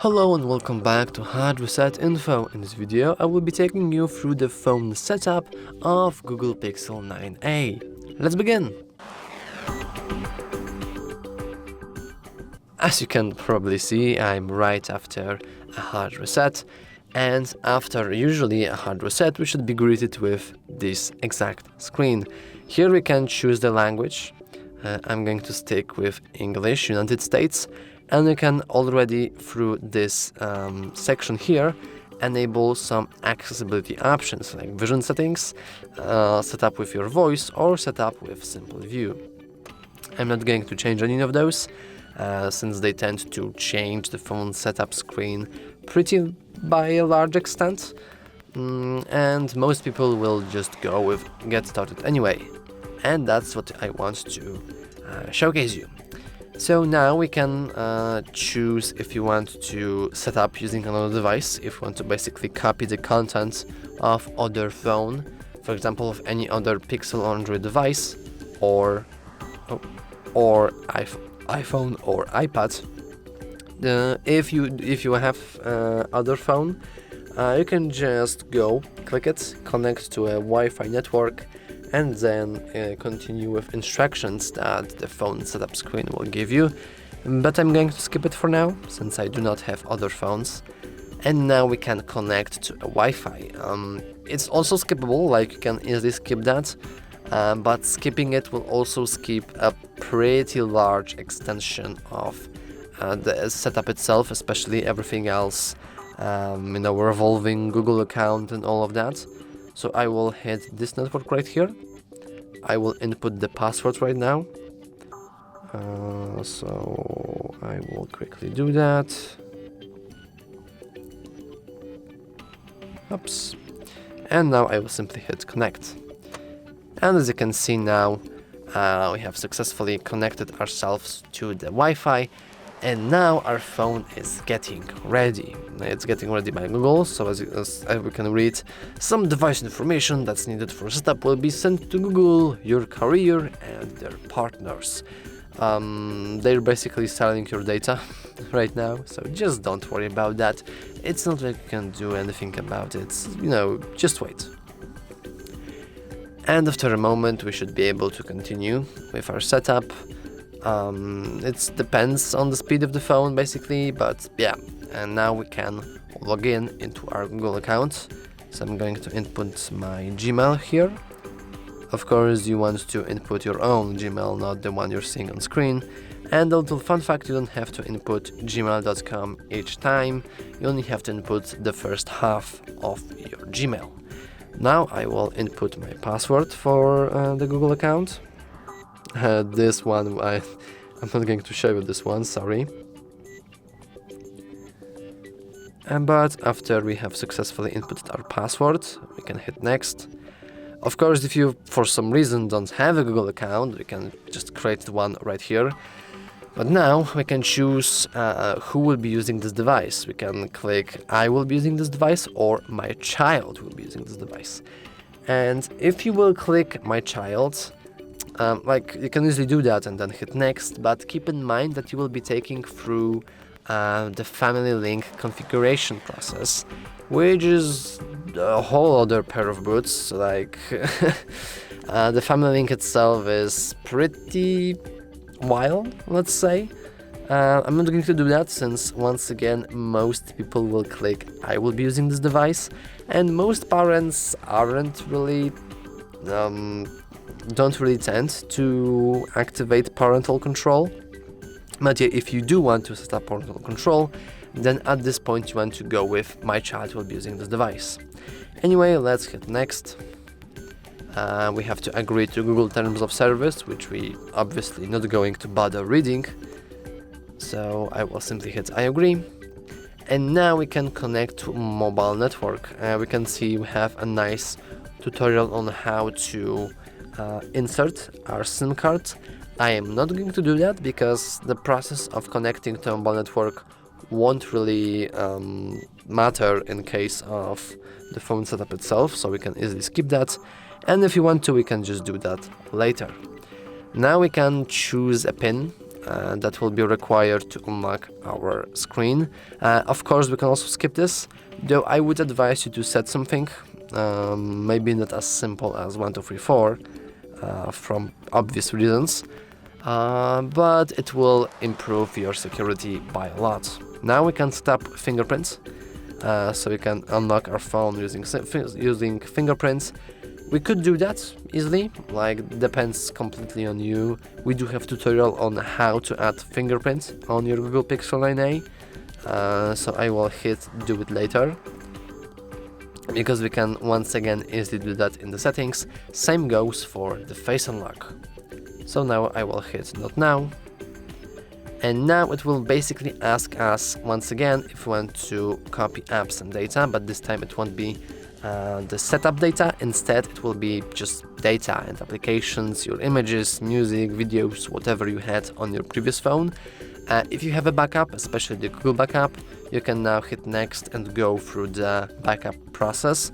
Hello and welcome back to HardReset.Info. In this video, I will be taking you through the phone setup of Google Pixel 9a. Let's begin! As you can probably see, I'm right after a hard reset, and after usually a hard reset, we should be greeted with this exact screen. Here we can choose the language. I'm going to stick with English, United States. And we can already, through this section here, enable some accessibility options like vision settings, set up with your voice, or set up with simple view. I'm not going to change any of those, since they tend to change the phone setup screen pretty by a large extent, and most people will just go with get started anyway. And that's what I want to showcase you. So now we can choose if you want to set up using another device, if you want to basically copy the content of other phone, for example of any other Pixel or Android device, or iPhone or iPad. If you have other phone, you can just go, click it, connect to a Wi-Fi network, and then continue with instructions that the phone setup screen will give you. But I'm going to skip it for now, since I do not have other phones. And now we can connect to a Wi-Fi. It's also skippable, like you can easily skip that, but skipping it will also skip a pretty large extension of the setup itself, especially everything else, revolving Google account and all of that. So I will hit this network right here. I will input the password right now. So I will quickly do that. Oops. And now I will simply hit connect. And as you can see now, we have successfully connected ourselves to the Wi-Fi. And now our phone is getting ready. It's getting ready by Google, so as we can read, some device information that's needed for setup will be sent to Google, your career, and their partners. They're basically selling your data right now, so just don't worry about that. It's not like you can do anything about it, just wait. And after a moment, we should be able to continue with our setup. It depends on the speed of the phone basically, but yeah, and now we can log in into our Google account. So I'm going to input my Gmail here. Of course, you want to input your own Gmail, not the one you're seeing on screen. And a little fun fact, you don't have to input gmail.com each time, you only have to input the first half of your Gmail. Now I will input my password for the Google account. This one, I'm not going to show you this one, sorry. But after we have successfully inputted our password, we can hit next. Of course, if you for some reason don't have a Google account, we can just create one right here. But now we can choose who will be using this device. We can click I will be using this device, or my child will be using this device. And if you will click my child, you can easily do that and then hit next, but keep in mind that you will be taking through the family link configuration process, which is a whole other pair of boots. The family link itself is pretty wild, let's say. I'm not going to do that, since once again most people will click I will be using this device, and most parents don't really tend to activate parental control. But yeah, if you do want to set up parental control, then at this point you want to go with my child will be using this device. Anyway, let's hit next. We have to agree to Google Terms of Service, which we obviously not going to bother reading. So I will simply hit I agree. And now we can connect to mobile network. We can see we have a nice tutorial on how to insert our SIM card. I am not going to do that because the process of connecting to a mobile network won't really matter in case of the phone setup itself, so we can easily skip that. And if you want to, we can just do that later. Now we can choose a pin. that will be required to unlock our screen. Of course, we can also skip this, though I would advise you to set something, maybe not as simple as 1, 2, 3, 4, from obvious reasons, but it will improve your security by a lot. Now we can tap fingerprints, so we can unlock our phone using fingerprints. We could do that easily, like, depends completely on you. We do have tutorial on how to add fingerprints on your Google Pixel 9a, so I will hit do it later, because we can once again easily do that in the settings. Same goes for the face unlock. So now I will hit not now, and now it will basically ask us once again if we want to copy apps and data, but this time it won't be the setup data. Instead it will be just data and applications, your images, music, videos, whatever you had on your previous phone. If you have a backup, especially the Google backup, you can now hit next and go through the backup process.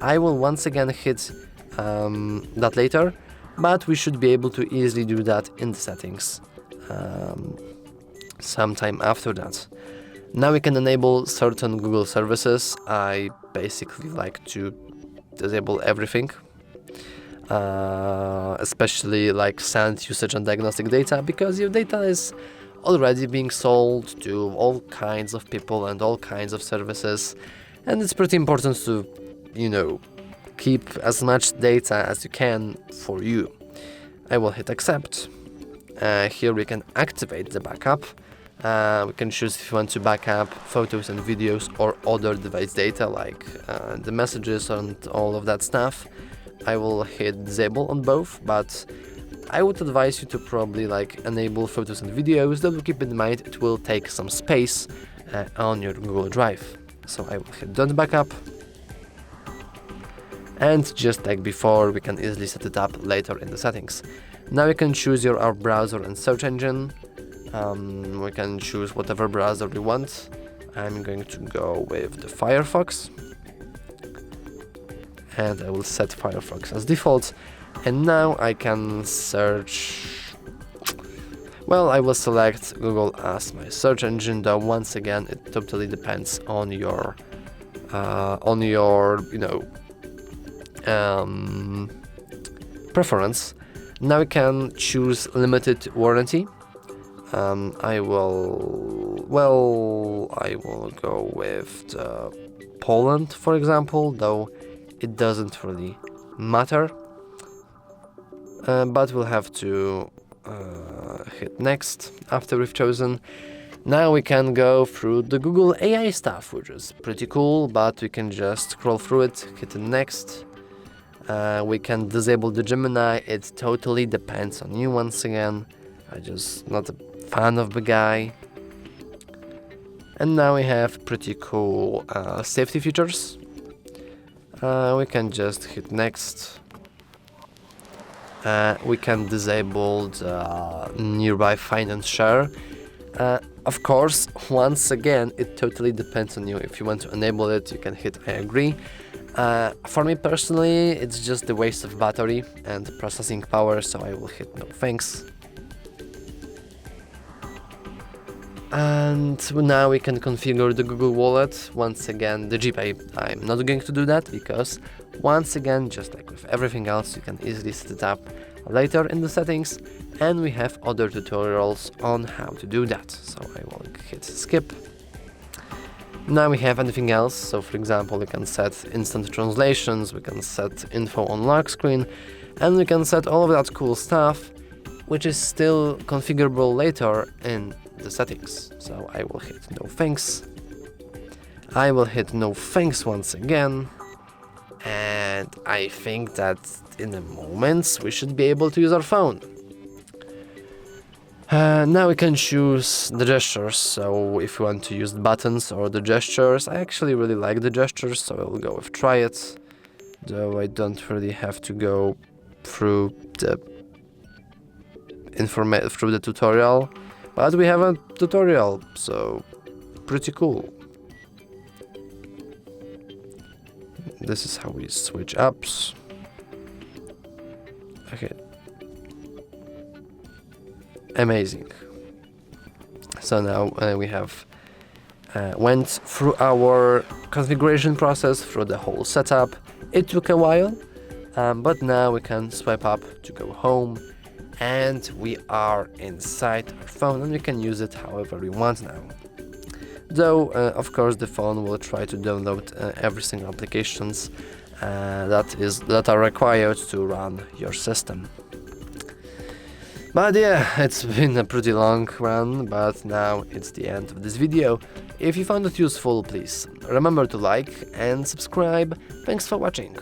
I will once again hit that later, but we should be able to easily do that in the settings sometime after that. Now we can enable certain Google services. I basically like to disable everything, especially like send usage and diagnostic data, because your data is already being sold to all kinds of people and all kinds of services, and it's pretty important to, keep as much data as you can for you. I will hit accept. Here we can activate the backup. We can choose if you want to back up photos and videos or other device data, like the messages and all of that stuff. I will hit disable on both, but I would advise you to probably enable photos and videos, though keep in mind it will take some space on your Google Drive. So I will hit don't backup. And just like before, we can easily set it up later in the settings. Now we can choose our browser and search engine. We can choose whatever browser we want. I'm going to go with the Firefox, and I will set Firefox as default. And now I can search. Well, I will select Google as my search engine, though once again it totally depends on your preference. Now we can choose limited warranty. I will go with Poland, for example, though it doesn't really matter. But we'll have to hit next after we've chosen. Now we can go through the Google AI stuff, which is pretty cool, but we can just scroll through it, hit next. We can disable the Gemini. It totally depends on you once again. I'm just not a fan of the guy. And now we have pretty cool safety features. We can just hit next. We can disable the nearby find and share. Of course, once again, it totally depends on you. If you want to enable it, you can hit I agree. For me personally, it's just a waste of battery and processing power, so I will hit no thanks. And now we can configure the Google Wallet. Once again, the GPay, I'm not going to do that because, once again, just like with everything else, you can easily set it up later in the settings, and we have other tutorials on how to do that. So I will hit skip. Now we have anything else. So for example, we can set instant translations, we can set info on lock screen, and we can set all of that cool stuff, which is still configurable later in the settings. So I will hit no thanks. I will hit no thanks once again. And I think that in a moment we should be able to use our phone. Now we can choose the gestures, so if you want to use the buttons or the gestures. I actually really like the gestures, so I will go with try it, though I don't really have to go through the tutorial, but we have a tutorial, so pretty cool. This is how we switch apps. Okay. Amazing. So now we have went through our configuration process, through the whole setup. It took a while, but now we can swipe up to go home, and we are inside our phone, and we can use it however we want now. Though, of course, the phone will try to download every single applications that are required to run your system. But yeah, it's been a pretty long run, but now it's the end of this video. If you found it useful, please remember to like and subscribe. Thanks for watching.